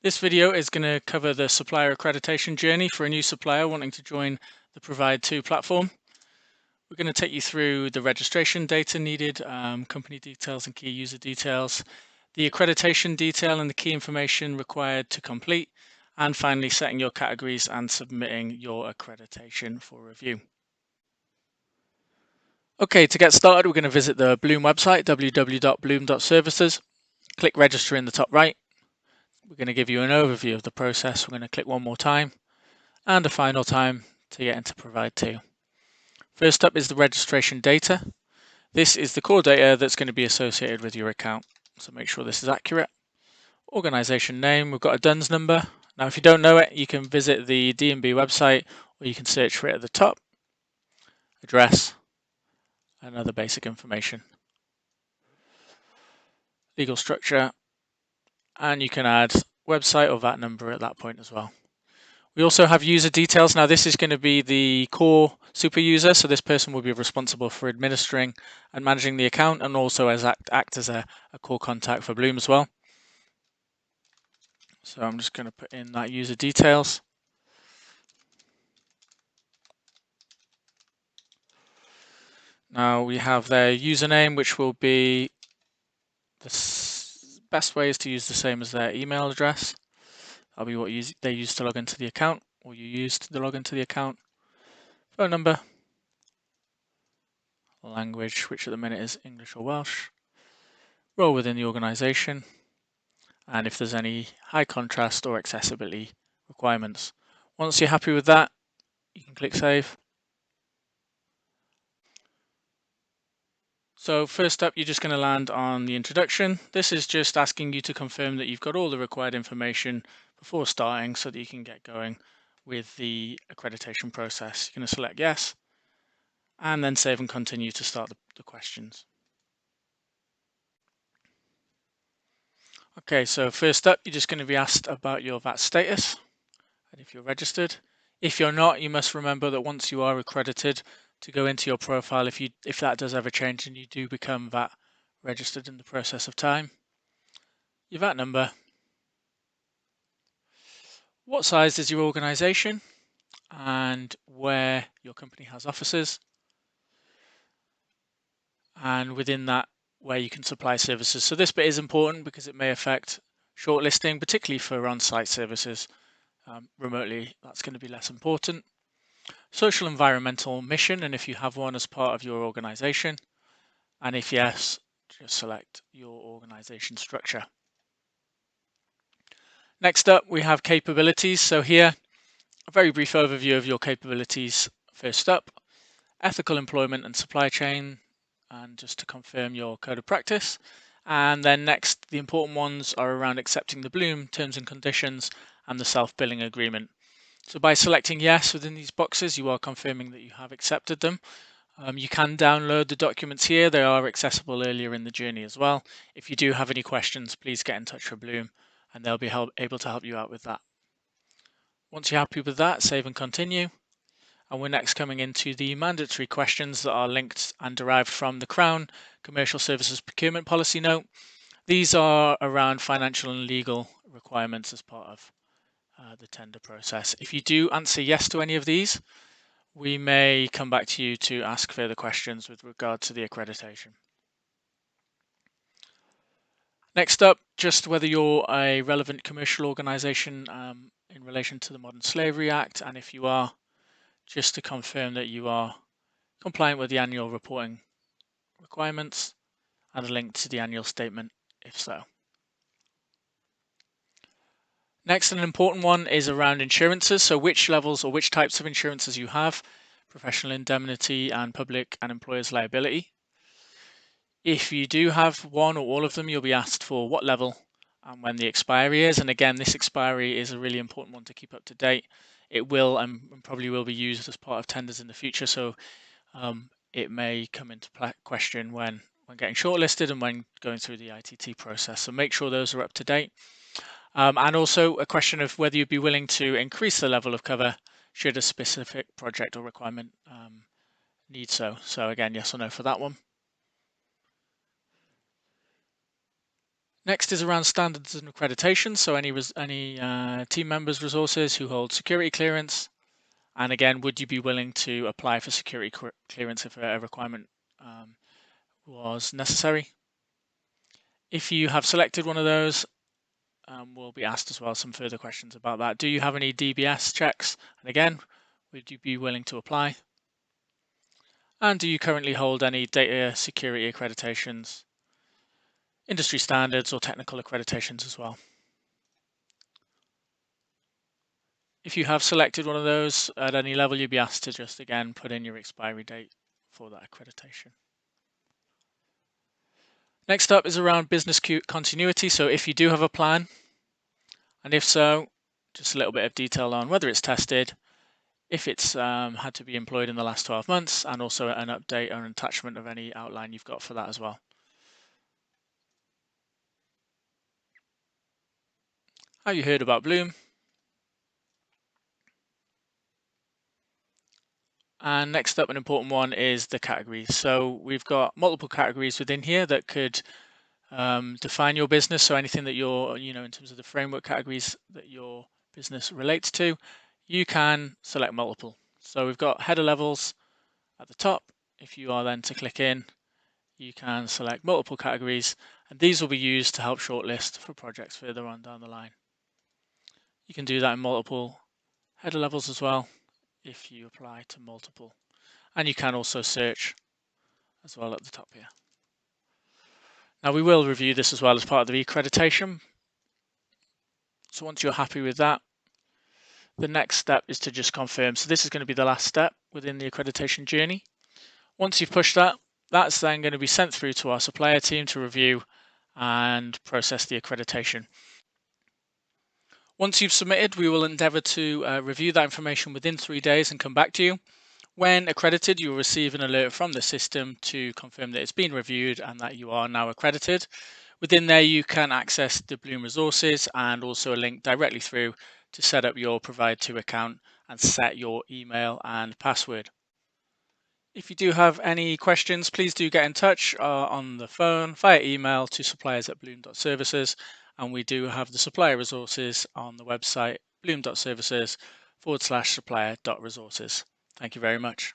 This video is going to cover the supplier accreditation journey for a new supplier wanting to join the Pro-vide 2 platform. We're going to take you through the registration data needed, company details and key user details, the accreditation detail and the key information required to complete, and finally setting your categories and submitting your accreditation for review. Okay, to get started, we're going to visit the Bloom website, www.bloom.services. Click register in the top right. We're going to give you an overview of the process. We're going to click one more time and a final time to get into Pro-vide 2. First up is the registration data. This is the core data that's going to be associated with your account. So make sure this is accurate. Organization name, we've got a DUNS number. Now if you don't know it, you can visit the D&B website or you can search for it at the top. Address and other basic information. Legal structure, and you can add website or VAT number at that point as well. We also have user details. Now this is going to be the core super user, so this person will be responsible for administering and managing the account and also act as a core contact for Bloom as well. So I'm just going to put in that user details. Now we have their username, which will be the best way is to use the same as their email address. That'll be what they use to log into the account, or you used to log into the account. Phone number, language, which at the minute is English or Welsh, role within the organization, and if there's any high contrast or accessibility requirements. Once you're happy with that, you can click save. So first up, you're just going to land on the introduction. This is just asking you to confirm that you've got all the required information before starting so that you can get going with the accreditation process. You're going to select yes, and then save and continue to start the questions. Okay, so first up, you're just going to be asked about your VAT status and if you're registered. If you're not, you must remember that once you are accredited, to go into your profile if that does ever change and you do become VAT registered in the process of time. Your VAT number. What size is your organization and where your company has offices. And within that, where you can supply services. So this bit is important because it may affect shortlisting, particularly for on-site services. Remotely, that's going to be less important. Social environmental mission, and if you have one as part of your organization, and if yes, just select your organization structure. Next up, we have capabilities. So here, a very brief overview of your capabilities. First up, ethical employment and supply chain, and just to confirm your code of practice. And then next, the important ones are around accepting the Bloom terms and conditions and the self-billing agreement. So by selecting yes within these boxes, you are confirming that you have accepted them. You can download the documents here. They are accessible earlier in the journey as well. If you do have any questions, please get in touch with Bloom and they'll be able to help you out with that. Once you're happy with that, save and continue. And we're next coming into the mandatory questions that are linked and derived from the Crown Commercial Services Procurement Policy Note. These are around financial and legal requirements as part of the tender process. If you do answer yes to any of these, we may come back to you to ask further questions with regard to the accreditation. Next up, just whether you're a relevant commercial organisation in relation to the Modern Slavery Act, and if you are, just to confirm that you are compliant with the annual reporting requirements and a link to the annual statement if so. Next, an important one is around insurances. So which levels or which types of insurances you have, professional indemnity and public and employer's liability. If you do have one or all of them, you'll be asked for what level and when the expiry is. And again, this expiry is a really important one to keep up to date. It will and probably will be used as part of tenders in the future. So it may come into question when getting shortlisted and when going through the ITT process. So make sure those are up to date. And also a question of whether you'd be willing to increase the level of cover should a specific project or requirement need so. So again, yes or no for that one. Next is around standards and accreditation. So any team members' resources who hold security clearance. And again, would you be willing to apply for security clearance if a requirement was necessary? If you have selected one of those, we'll be asked as well some further questions about that. Do you have any DBS checks? And again, would you be willing to apply? And do you currently hold any data security accreditations, industry standards, or technical accreditations as well? If you have selected one of those at any level, you'll be asked to just again put in your expiry date for that accreditation. Next up is around business continuity. So if you do have a plan, and if so, just a little bit of detail on whether it's tested, if it's had to be employed in the last 12 months, and also an update or an attachment of any outline you've got for that as well. How you heard about Bloom. And next up, an important one is the categories. So we've got multiple categories within here that could define your business. So anything that you're, in terms of the framework categories that your business relates to, you can select multiple. So we've got header levels at the top. If you are then to click in, you can select multiple categories, and these will be used to help shortlist for projects further on down the line. You can do that in multiple header levels as well if you apply to multiple. And you can also search as well at the top here. Now we will review this as well as part of the accreditation. So once you're happy with that, the next step is to just confirm. So this is going to be the last step within the accreditation journey. Once you've pushed that, that's then going to be sent through to our supplier team to review and process the accreditation. Once you've submitted, we will endeavour to review that information within 3 days and come back to you. When accredited, you'll receive an alert from the system to confirm that it's been reviewed and that you are now accredited. Within there, you can access the Bloom resources and also a link directly through to set up your Provide2 account and set your email and password. If you do have any questions, please do get in touch on the phone, via email to suppliers@bloom.services. And we do have the supplier resources on the website bloom.services/supplier.resources. Thank you very much.